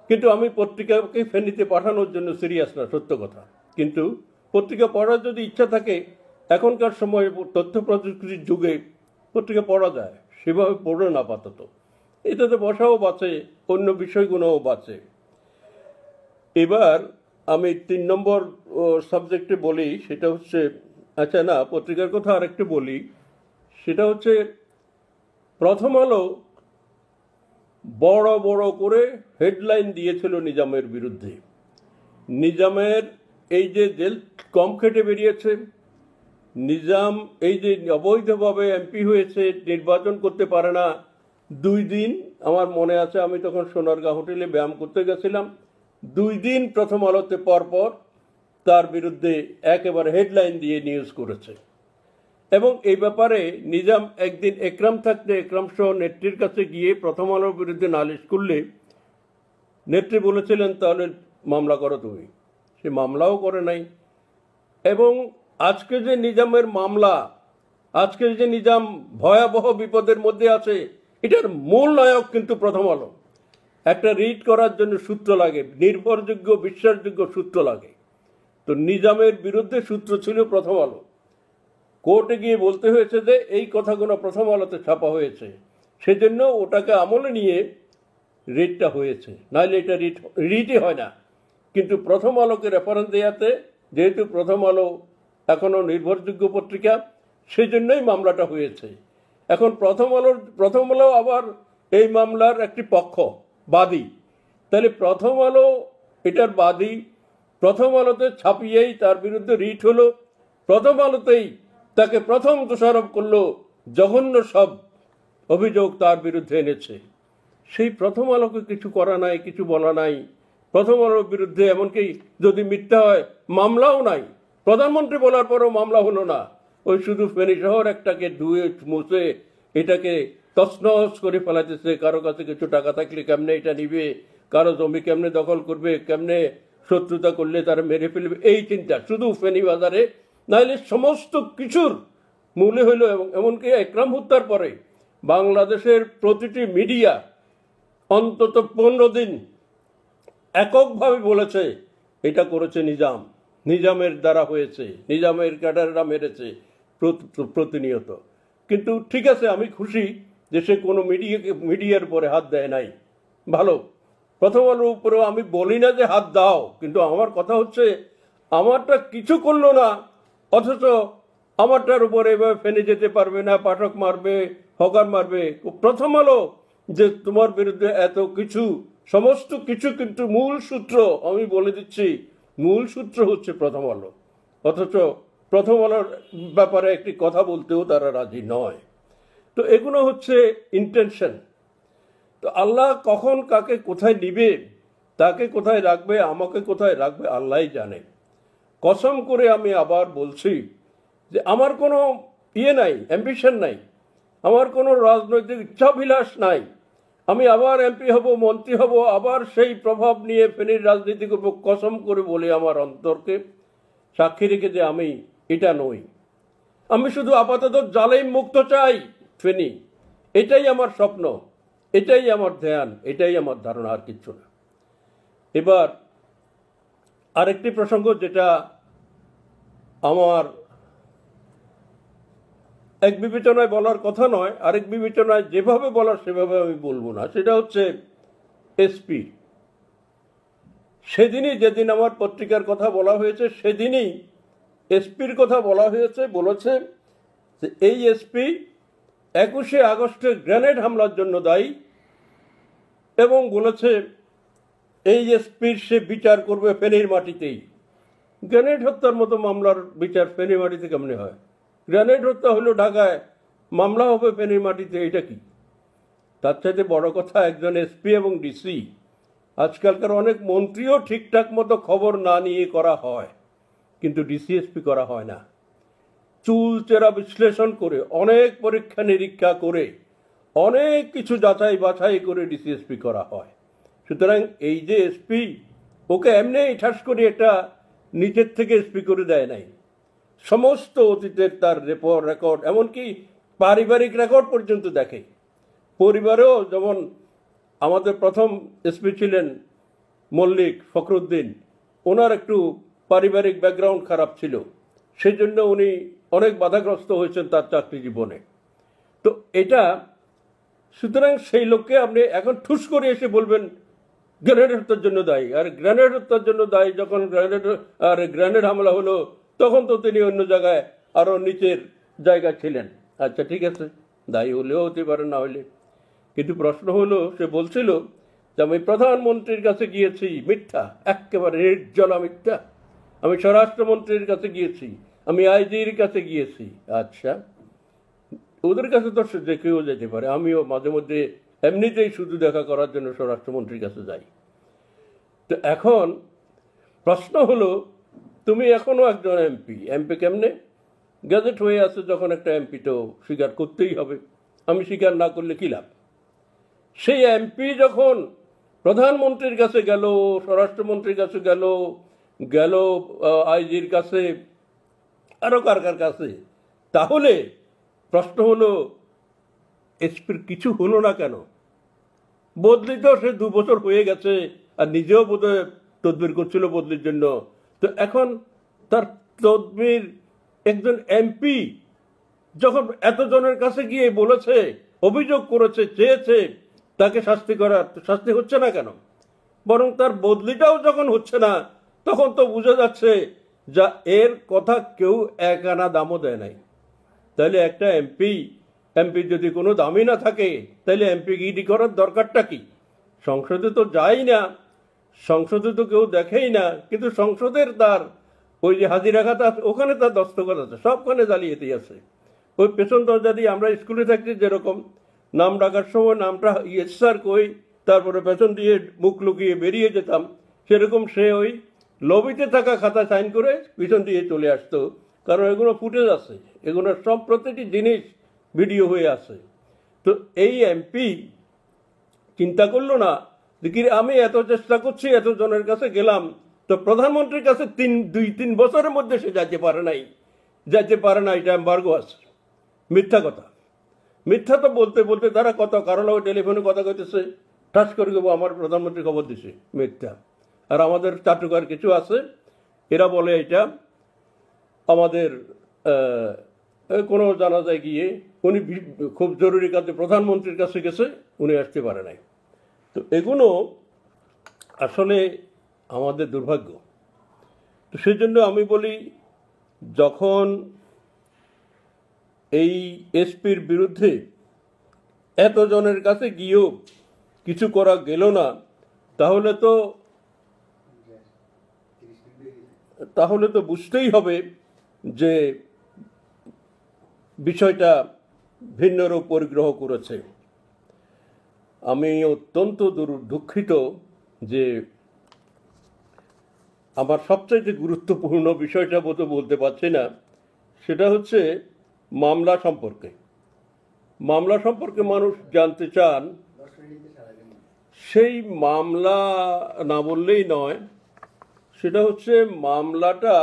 কিন্তু আমি পত্রিকাকে ফেনীতে পাঠানোর জন্য সিরিয়াস না, সত্য কথা। কিন্তু পত্রিকা পড়ার যদি ইচ্ছা থাকে, এখনকার সময় তথ্য প্রযুক্তির যুগে পত্রিকা পড়া যায়, সেভাবে পড়ে না আপাতত, এটাতে বসাও বাঁচে, অন্য বিষয়গুলোও বাঁচে। এবার আমি 3 নম্বর সাবজেক্টে বলি, সেটা হচ্ছে, আচ্ছা না, পত্রিকার কথা আরেকটু বলি, সেটা হচ্ছে প্রথম আলো বড় বড় করে হেডলাইন দিয়েছিল নিজামের বিরুদ্ধে। নিজামের এই যে জেল কম খেটে বেরিয়েছে, নিজাম এই যে অবৈধভাবে এমপি হয়েছে, নির্বাচন করতে পারে না, 2 দিন আমার মনে আছে, আমি তখন সোনারগাঁ হোটেলে ব্যায়াম করতে গেছিলাম, 2 দিন প্রথম আলোতে পরপর তার বিরুদ্ধে একেবারে হেডলাইন দিয়ে নিউজ করেছে। এবং এই ব্যাপারে নিজাম একদিন একরাম থাকতে, একরাম সহ নেত্রীর কাছে গিয়ে প্রথম আলোর বিরুদ্ধে নালিশ করলে নেত্রী বলেছিলেন, তাহলে মামলা করো তুমি। সে মামলাও করে নাই। এবং আজকে যে নিজামের মামলা, আজকে যে নিজাম ভয়াবহ বিপদের মধ্যে আছে, এটার মূল নায়ক কিন্তু প্রথম আলো। একটা রিড করার জন্য সূত্র লাগে, নির্ভরযোগ্য বিশ্বাসযোগ্য সূত্র লাগে। তো নিজামের বিরুদ্ধে সূত্র ছিল প্রথম আলো। কোর্টে গিয়ে বলতে হয়েছে যে এই কথাগুলো প্রথম আলোতে ছাপা হয়েছে, সেজন্য ওটাকে আমলে নিয়ে রিটটা হয়েছে, নাহলে এটা রিটই হয় না। কিন্তু প্রথম আলোকে রেফারেন্স দেওয়াতে, যেহেতু প্রথম আলো এখনও নির্ভরযোগ্য পত্রিকা, সেই জন্যই মামলাটা হয়েছে। এখন প্রথম আলো আবার এই মামলার একটি পক্ষ, বাদী। তাহলে প্রথম আলো এটার বাদী, প্রথম আলোতে ছাপিয়েই তার বিরুদ্ধে রিট হলো, প্রথম আলোতেই তাকে প্রথম দোষারোপ করলো জঘন্য সব অভিযোগ তার বিরুদ্ধে এনেছে, সেই প্রথম আলোকে কিছু করা নাই, কিছু বলা নাই। প্রথম আলোর বিরুদ্ধে এমনকি যদি মিথ্যা হয় মামলাও নাই। প্রধানমন্ত্রী বলার পরও মামলা হলো না। ওই শুধু ফেনী শহর একটাকে ধুয়ে মুছে এটাকে তছনছ করে ফেলাতেছে। কারো কাছে কিছু টাকা থাকলে কেমনে এটা নিবে, কারো জমি কেমনে দখল করবে, কেমনে শত্রুতা করলে তারা মেরে ফেলবে, এই চিন্তা শুধু ফেনী বাজারে। নাহলে সমস্ত কিছুর মূলে হইল, এবং এমনকি একরাম হত্যার পরে বাংলাদেশের প্রতিটি মিডিয়া অন্তত 15 দিন এককভাবে বলেছে এটা করেছে নিজাম, নিজামের দ্বারা হয়েছে, নিজামের ক্যাডাররা মেরেছে প্রতিনিয়ত। কিন্তু ঠিক আছে, আমি খুশি যে সে কোনো মিডিয়ার উপরে হাত দেয় নাই, ভালো। প্রথম আলোর উপরেও আমি বলি না যে হাত দাও, কিন্তু আমার কথা হচ্ছে আমারটা কিছু করলো না, অথচ আমারটার উপরে এভাবে ফেনে যেতে পারবে না, পাঠক মারবে, হকার মারবে। প্রথম আলো যে তোমার বিরুদ্ধে এত কিছু, সমস্ত কিছু, কিন্তু মূল সূত্র আমি বলে দিচ্ছি, মূল সূত্র হচ্ছে প্রথম আলো। অথচ প্রথম আলোর ব্যাপারে একটি কথা বলতেও তারা রাজি নয়। তো এগুলো হচ্ছে ইন্টেনশন। তো আল্লাহ কখন কাকে কোথায় নিবে, তাকে কোথায় রাখবে, আমাকে কোথায় রাখবে আল্লাহই জানে। কসম করে আমি আবার বলছি যে আমার কোনো নাই, অ্যাম্বিশন নাই, আমার কোনো রাজনৈতিক ইচ্ছাভিলাষ নাই। আমি আবার এমপি হব, মন্ত্রী হব, আবার সেই প্রভাব নিয়ে ফেনীর রাজনীতি করব। কসম করে বলে আমার অন্তরকে সাক্ষী রেখে যে আমি এটা নই। আমি শুধু আপাতত জালেম মুক্ত চাই ফেনী, এটাই আমার স্বপ্ন, এটাই আমার ধ্যান, এটাই আমার ধারণা, আর কিচ্ছু না। এবার আরেকটি প্রসঙ্গ যেটা আমার এক বিবেচনায় বলার কথা নয়, আরেক বিবেচনায় যেভাবে বলার সেভাবে আমি বলবো না, সেটা হচ্ছে এসপি। সেদিনই, যেদিন আমার পত্রিকার কথা বলা হয়েছে, সেদিনই এসপির কথা বলা হয়েছে, বলেছে যে এই এসপি 21শে আগস্টের গ্রেনেড হামলার জন্য দায়ী, এবং বলেছে এই এসপির সে বিচার করবে ফেনীর মাটিতেই। গ্রেনেড হত্যার মতো মামলার বিচার ফেনীর মাটিতে কেমনে হয়? গ্রেনেড হত্যা হলো ঢাকায়, মামলা হবে ফেনীর মাটিতে, এটা কি? তার চাইতে বড় কথা, একজন এসপি এবং ডিসি, আজকালকার অনেক মন্ত্রীও ঠিকঠাক মতো খবর না নিয়ে করা হয়, কিন্তু ডিসি এসপি করা হয় না। চুলচেরা বিশ্লেষণ করে, অনেক পরীক্ষা নিরীক্ষা করে, অনেক কিছু যাচাই বাছাই করে ডিসিএসপি করা হয়। সুতরাং এই যে এসপি, ওকে এমনি ঠাস করে এটা নিচের থেকে এসপি করে দেয় নাই। সমস্ত অতীতের তার রেকর্ড, এমনকি পারিবারিক রেকর্ড পর্যন্ত দেখে। পরিবারেও যেমন আমাদের প্রথম এসপি ছিলেন মল্লিক ফখরুদ্দিন, ওনার একটু পারিবারিক ব্যাকগ্রাউন্ড খারাপ ছিল, সেই জন্য উনি অনেক বাধাগ্রস্ত হয়েছেন তার চাকরি জীবনে। তো এটা, সুতরাং সেই লোককে আপনি এখন ঠুস করে এসে বলবেন গ্রেনেড হত্যার জন্য দায়ী। আর গ্রেনেড হত্যার জন্য দায়ী যখন গ্রেনেড হামলা হলো, তখন তো তিনি অন্য জায়গায় আরও নিচের জায়গা ছিলেন। আচ্ছা ঠিক আছে, দায়ী হলেও হতে পারে, না হলে। কিন্তু প্রশ্ন হলো, সে বলছিল যে আমি প্রধানমন্ত্রীর কাছে গিয়েছি, মিথ্যা, একেবারে নির্জলা মিথ্যা। আমি স্বরাষ্ট্রমন্ত্রীর কাছে গিয়েছি, আমি আইজির কাছে গিয়েছি। আচ্ছা, ওদের কাছে তো যে কেউ যেতে পারে, আমিও মাঝে মধ্যে এমনিতেই শুধু দেখা করার জন্য স্বরাষ্ট্রমন্ত্রীর কাছে যাই। তো এখন প্রশ্ন হলো, তুমি এখনো একজন এমপি কেমনে? গ্যাজেট হয়ে আছে যখন একটা এমপি, তো স্বীকার করতেই হবে। আমি স্বীকার না করলে কী লাভ? সেই এমপি যখন প্রধানমন্ত্রীর কাছে গেল, স্বরাষ্ট্রমন্ত্রীর কাছে গেল আইজির কাছে, আরও কার কার কাছে, তাহলে প্রশ্ন হলো এসপির কিছু হলো না কেন? বদলি তো সে 2 বছর হয়ে গেছে, আর নিজেও বোধহয় তদবির করছিল বদলির জন্য। তো এখন তার তদবির, একজন এমপি যখন এতজনের কাছে গিয়ে বলেছে, অভিযোগ করেছে, চেয়েছে তাকে শাস্তি করার, শাস্তি হচ্ছে না কেন? বরং তার বদলিটাও যখন হচ্ছে না, তখন তো বোঝা যাচ্ছে যা এর কথা কেউ এক আনা দামও দেয় নাই। তাহলে একটা এমপি যদি কোনো দামই না থাকে, তাহলে এমপি গিরি করার দরকারটা কি? সংসদে তো যাই না, সংসদে তো কেউ দেখেই না, কিন্তু সংসদের তার ওই যে হাজিরা খাতা, ওখানে তার দস্তখত আছে, সবখানে জালিয়াতি আছে। ওই পেছন দরজা দিয়ে আমরা স্কুলে থাকছি যেরকম নাম ডাকার সময় নামটা ইয়েস স্যার কই, তারপরে পেছন দিয়ে মুখ লুকিয়ে বেরিয়ে যেতাম, সেরকম সে ওই লবিতে থাকা খাতা সাইন করে পিছন দিয়ে চলে আসতো। কারণ এগুলো ফুটেজ আছে, এগুলো সব প্রত্যেকটি জিনিস ভিডিও হয়ে আছে। তো এই এমপি চিন্তা করলো না যে কি আমি এত চেষ্টা করছি, এত জনের কাছে গেলাম, তো প্রধানমন্ত্রীর কাছে 2-3 বছরের মধ্যে সে যেতে পারে না, এটা এম্বার্গো আছে। মিথ্যা কথা, মিথ্যা তো বলতে বলতে তারা কত কারণ টেলিফোনে কথা কইতেছে, ঠাস করে দেবো আমার প্রধানমন্ত্রী খবর দিছে, মিথ্যা। আর আমাদের চাটুকার কিছু আছে, এরা বলে এটা আমাদের কোনো জানাজায় গিয়ে উনি খুব জরুরি কাজে প্রধানমন্ত্রীর কাছে গেছে, উনি আসতে পারে নাই। তো এগুলো আসলে আমাদের দুর্ভাগ্য। তো সেই জন্য আমি বলি, যখন এই এসপির বিরুদ্ধে এতজনের কাছে গিয়েও কিছু করা গেল না, তাহলে তো বুঝতেই হবে যে বিষয়টা ভিন্ন রূপ পরিগ্রহ করেছে। আমি অত্যন্ত দুঃখিত যে আমার সবচাইতে গুরুত্বপূর্ণ বিষয়টা বলতে পারছি না, সেটা হচ্ছে মামলা সম্পর্কে মানুষ জানতে চান। সেই মামলা না বললেই নয়, সেটা হচ্ছে মামলাটা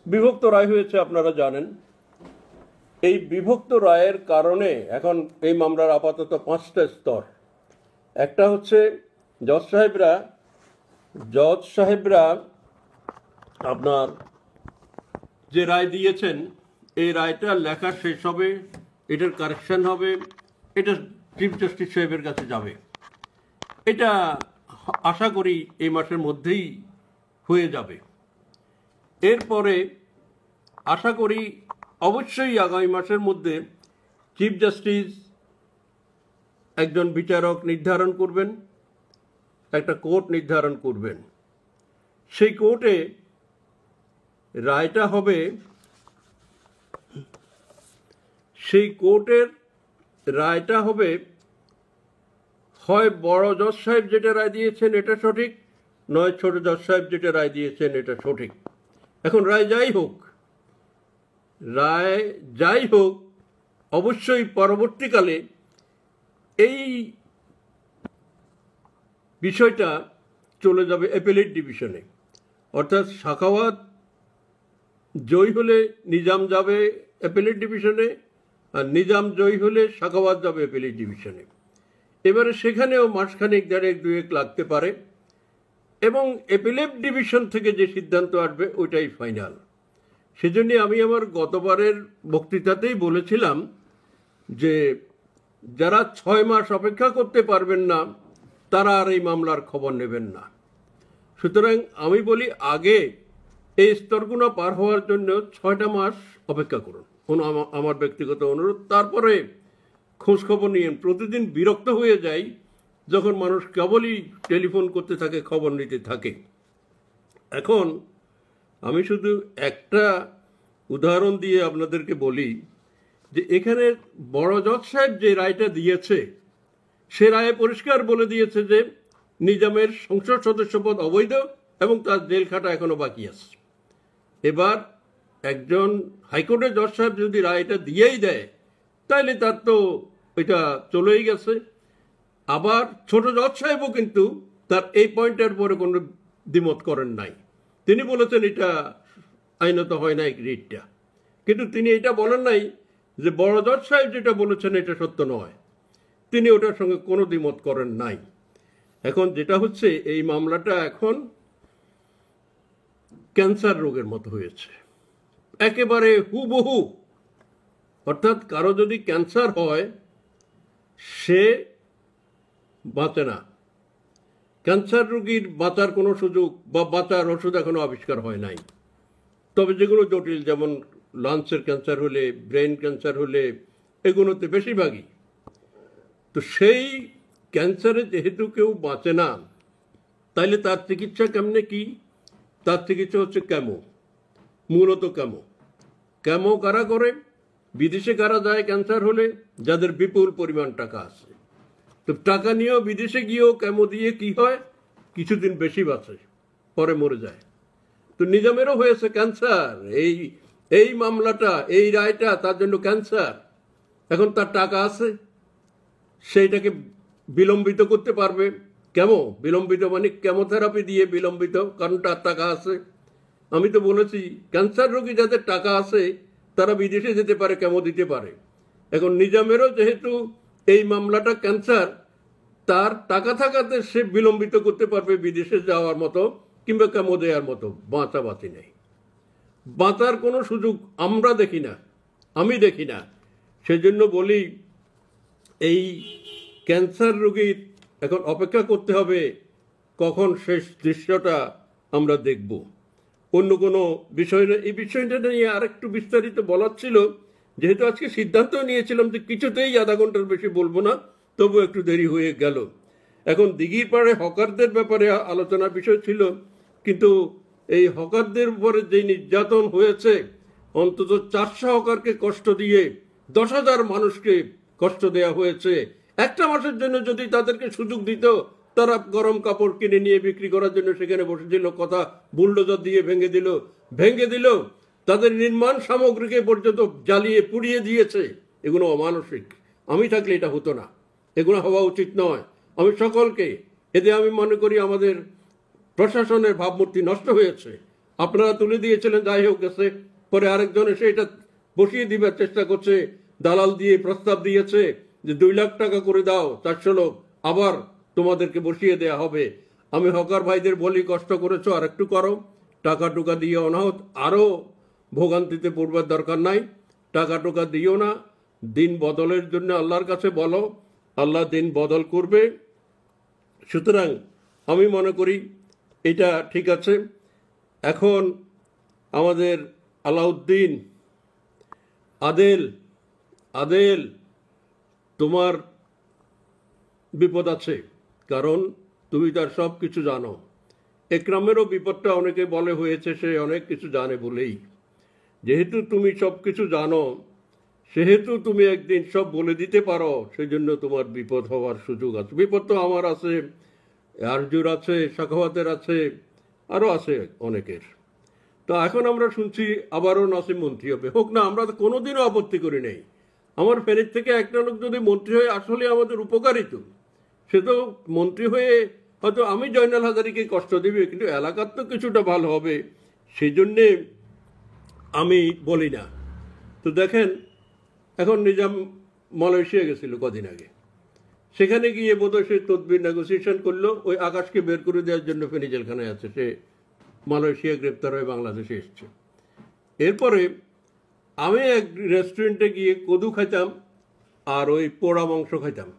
বিভক্ত রায় হয়েছে, আপনারা জানেন। এই বিভক্ত রায়ের কারণে এখন এই মামলার আপাতত 5টা স্তর। একটা হচ্ছে জজ সাহেবরা আপনার যে রায় দিয়েছেন, এই রায়টা লেখা শেষ হবে, এটার কারেকশন হবে, এটা চিফ জাস্টিস সাহেবের কাছে যাবে। এটা আশা করি এই মাসের মধ্যেই হয়ে যাবে। এরপরে আশা করি অবশ্যই আগামী মাসের মধ্যে চিফ জাস্টিস একজন বিচারক নির্ধারণ করবেন, একটা কোর্ট নির্ধারণ করবেন। সেই কোর্টে রায়টা হবে, সেই কোর্টের রায়টা হবে হয় বড় জজ সাহেব যেটা রায় দিয়েছেন এটা সঠিক, নয় ছোট জজ সাহেব যেটা রায় দিয়েছেন এটা সঠিক। এখন রায় যাই হোক, অবশ্যই পরবর্তীকালে এই বিষয়টা চলে যাবে অ্যাপেলেট ডিভিশনে। অর্থাৎ সাখাওয়াত জয়ী হলে নিজাম যাবে অ্যাপেলেট ডিভিশনে, আর নিজাম জয়ী হলে সাখাওয়াত যাবে অ্যাপেলেট ডিভিশনে। এবারে সেখানেও মাসখানেক 1.5-2 লাগতে পারে, এবং অ্যাপেলেট ডিভিশন থেকে যে সিদ্ধান্ত আসবে ওইটাই ফাইনাল। সেজন্য আমি আমার গতবারের বক্তৃতাতেই বলেছিলাম যে যারা 6 মাস অপেক্ষা করতে পারবেন না তারা আর এই মামলার খবর নেবেন না। সুতরাং আমি বলি, আগে এই স্তরগুলো পার হওয়ার জন্য 6টা মাস অপেক্ষা করুন, আমার ব্যক্তিগত অনুরোধ। তারপরে খোঁজখবর নিয়ে, প্রতিদিন বিরক্ত হয়ে যায় যখন মানুষ কেবলই টেলিফোন করতে থাকে, খবর নিতে থাকে। এখন আমি শুধু একটা উদাহরণ দিয়ে আপনাদেরকে বলি যে এখানে বড় জজ সাহেব যে রায়টা দিয়েছে, সে রায়ে পরিষ্কার বলে দিয়েছে যে নিজামের সংসদ সদস্য পদ অবৈধ এবং তার জেল খাটা এখনো বাকি আছে। এবার একজন হাইকোর্টের জজ সাহেব যদি রায়টা দিয়েই দেয়, তাহলে তার তো এটা চলেই গেছে। আবার ছোট জজ সাহেবও কিন্তু তার এই পয়েন্টের পরে কোনো দ্বিমত করেন নাই। তিনি বলেছেন এটা আইনত হয় নাই রিটটা, কিন্তু তিনি এটা বলেন নাই যে বড় জজ সাহেব যেটা বলেছেন এটা সত্য নয়। তিনি ওটার সঙ্গে কোনো দ্বিমত করেন নাই। এখন যেটা হচ্ছে, এই মামলাটা এখন ক্যান্সার রোগের মতো হয়েছে, একেবারে হুবহু। অর্থাৎ কারো যদি ক্যান্সার হয়, সে বাঁচে না। ক্যান্সার রোগীর বাঁচার কোনো সুযোগ বা বাঁচার ওষুধ এখনো আবিষ্কার হয় নাই। তবে যেগুলো জটিল, যেমন লাংসের ক্যান্সার হলে, ব্রেন ক্যান্সার হলে, এগুলোতে বেশিরভাগই। তো সেই ক্যান্সারে যেহেতু কেউ বাঁচে না, তাইলে তার চিকিৎসা কেমনে কি? তার চিকিৎসা হচ্ছে কেমো, মূলত কেমো। কেমো কারা করে? বিদেশে কারা যায় ক্যান্সার হলে? যাদের বিপুল পরিমাণ টাকা আছে। তো টাকা নিয়েও বিদেশে গিয়েও কেমো দিয়ে কি হয়? কিছুদিন বেশি বাঁচে, পরে মরে যায়। তো নিজামেরও হয়েছে ক্যান্সার। এই মামলাটা, এই রায়টা তার জন্য ক্যান্সার। এখন তার টাকা আছে, সেইটাকে বিলম্বিত করতে পারবে। কেমো বিলম্বিত মানে কেমোথেরাপি দিয়ে বিলম্বিত, কারণ তার টাকা আছে। আমি তো বলেছি ক্যান্সার রোগী যাদের টাকা আছে তারা বিদেশে যেতে পারে, কেমো দিতে পারে। এখন নিজামেরও যেহেতু এই মামলাটা ক্যান্সার, তার টাকা থাকাতে সে বিলম্বিত করতে পারবে বিদেশে যাওয়ার মতো কিংবা কেমো দেওয়ার মতো। বাঁচাবাঁচি নেই, বাঁচার কোনো সুযোগ আমরা দেখি না, আমি দেখি না। সেজন্য বলি এই ক্যান্সার রোগীর এখন অপেক্ষা করতে হবে কখন শেষ দৃশ্যটা আমরা দেখব। অন্য কোনো বিষয় না। এই বিষয়টা নিয়ে আর একটু বিস্তারিত বলার ছিল, যেহেতু আজকে সিদ্ধান্ত নিয়েছিলাম যে কিছুতেই আধা ঘন্টার বেশি বলবো না, তবু একটু দেরি হয়ে গেল। এখন দিঘির পাড়ে হকারদের ব্যাপারে আলোচনার বিষয় ছিল, কিন্তু এই হকারদের উপরে যে নির্যাতন হয়েছে, অন্তত 400 হকারকে কষ্ট দিয়ে 10,000 মানুষকে কষ্ট দেওয়া হয়েছে। একটা মাসের জন্য যদি তাদেরকে সুযোগ দিত, তারা গরম কাপড় কিনে নিয়ে বিক্রি করার জন্য সেখানে বসেছিল, কথা বুলডোজার দিয়ে ভেঙে দিল। তাদের নির্মাণ সামগ্রীকে পর্যন্ত জ্বালিয়ে পুড়িয়ে দিয়েছে। এগুলো অমানসিক। আমি থাকলে এটা হতো না, এগুলো হওয়া উচিত নয়। আমি সকলকে, এতে আমি মনে করি আমাদের প্রশাসনের ভাবমূর্তি নষ্ট হয়েছে। আপনারা তুলে দিয়েছিলেন, যাই হোক গেছে, পরে আরেকজন এসে এটা বসিয়ে দিবার চেষ্টা করছে, দালাল দিয়ে প্রস্তাব দিয়েছে যে 2 লাখ টাকা করে দাও, 400 লোক আবার তোমাদেরকে বসিয়ে দেয়া হবে। আমি হকার ভাইদের বলি, কষ্ট করেছো আর একটু করো, টাকা টুকা দিয়ে অনাহত আরো ভোগান্তিতে পড়বার দরকার নাই। টাকা টুকা দিও না, দিন বদলের জন্য আল্লাহর কাছে বলো, আল্লাহ দিন বদল করবে। সুতরাং আমি মনে করি এটা ঠিক আছে। এখন আমাদের আলাউদ্দিন, আদেল তোমার বিপদ আছে, কারণ তুমি তার সব কিছু জানো। একরামেরও বিপদটা অনেকে বলে হয়েছে, সে অনেক কিছু জানে বলেই। যেহেতু তুমি সব কিছু জানো, সেহেতু তুমি একদিন সব বলে দিতে পারো, সেজন্য তোমার বিপদ হওয়ার সুযোগ আছে। বিপদ তো আমার আছে, আরজুর আছে, সাখাওয়াতের আছে, আরও আছে অনেকের। তো এখন আমরা শুনছি আবারও নাসিম মন্ত্রী হবে। হোক না, আমরা তো কোনোদিনও আপত্তি করি নাই। আমার ফেনীর থেকে একটা লোক যদি মন্ত্রী হয়ে আসলে আমাদের উপকারিত, সে তো মন্ত্রী হয়ে হয়তো আমি জয়নাল হাজারীকে কষ্ট দিবে, কিন্তু এলাকার তো কিছুটা ভালো হবে, সেই জন্যে আমি বলি না। তো দেখেন, এখন নিজাম মালয়েশিয়া গেছিল কদিন আগে, সেখানে গিয়ে বোধহয় সে তদবির নেগোসিয়েশন করলো, ওই আকাশকে বের করে দেওয়ার জন্য ফেনী জেলখানায় আছে। সে মালয়েশিয়া গ্রেপ্তার হয়ে বাংলাদেশে এসছে। এরপরে আমি এক রেস্টুরেন্টে গিয়ে কদু খাইতাম আর ওই পোড়া মাংস খাইতাম।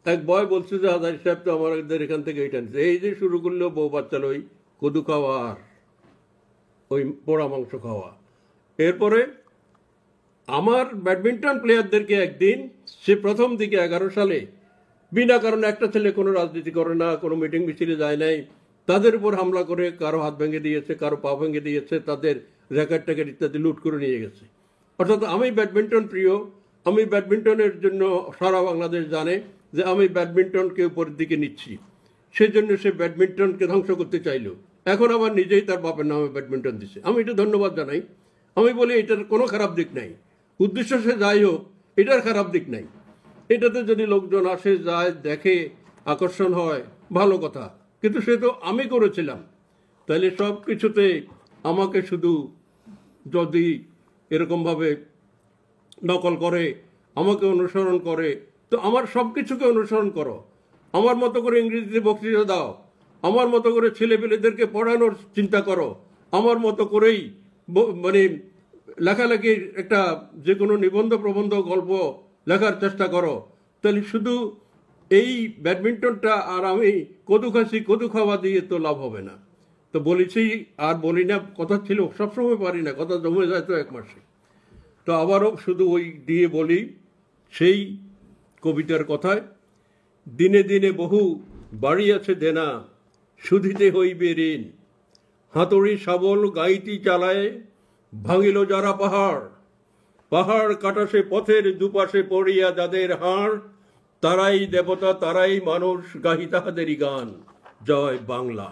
এক বয় বলছে যে হাজারি সাহেব তো আমাদের এখান থেকে এইটা নিচ্ছে। এই যে শুরু করলো বউ বাচ্চার ওই কদু খাওয়া আর ওই পোড়া মাংস খাওয়া। এরপরে আমার ব্যাডমিন্টন প্লেয়ারদেরকে একদিন, সে প্রথম দিকে 11 সালে বিনা কারণে, একটা ছেলে কোনো রাজনীতি করে না, কোনো মিটিং মিছিলে যায় নাই, তাদের উপর হামলা করে কারো হাত ভেঙে দিয়েছে, কারো পা ভেঙে দিয়েছে, তাদের র্যাকেট ট্যাকেট ইত্যাদি লুট করে নিয়ে গেছে। অর্থাৎ আমি ব্যাডমিন্টন প্রিয়, আমি ব্যাডমিন্টনের জন্য সারা বাংলাদেশ জানে যে আমি ব্যাডমিন্টনকে উপরের দিকে নিচ্ছি, সেই জন্য সে ব্যাডমিন্টনকে ধ্বংস করতে চাইলো। এখন আবার নিজেই তার বাপের নামে ব্যাডমিন্টন দিচ্ছে। আমি এটা ধন্যবাদ জানাই। আমি বলি এটার কোনো খারাপ দিক নাই, উদ্দেশ্য সে যাই হোক, এটার খারাপ দিক নাই। এটাতে যদি লোকজন আসে, যায়, দেখে, আকর্ষণ হয়, ভালো কথা। কিন্তু সে তো আমি করেছিলাম। তাহলে সব কিছুতে আমাকে শুধু যদি এরকমভাবে নকল করে, আমাকে অনুসরণ করে, তো আমার সব কিছুকে অনুসরণ করো। আমার মতো করে ইংরেজিতে বক্তৃতা দাও, আমার মতো করে ছেলেপেলেদেরকে পড়ানোর চিন্তা করো, আমার মতো করেই মানে লেখালেখির একটা যে কোনো নিবন্ধ, প্রবন্ধ, গল্প লেখার চেষ্টা করো। তাহলে শুধু এই ব্যাডমিন্টনটা আর আমি কদু খাওয়া দিয়ে তো লাভ হবে না। তো বলেছি আর বলি না, কথা ছিল, সবসময় পারি না, কথা জমে যায় তো 1 মাসে। তো আবারও শুধু ওই দিয়ে বলি সেই কবিতার কথায়, দিনে দিনে বহু বাড়িয়াছে দেনা, শুধিতে হইবে ঋণ, হাতুড়ি শাবল গাইতি চালায়, ভাঙিল যারা পাহাড়, পাহাড় কাটা সে পথের দুপাশে পড়িয়া যাদের হাড়, তারাই দেবতা তারাই মানুষ, গাহি তাহাদেরই গান, জয় বাংলা।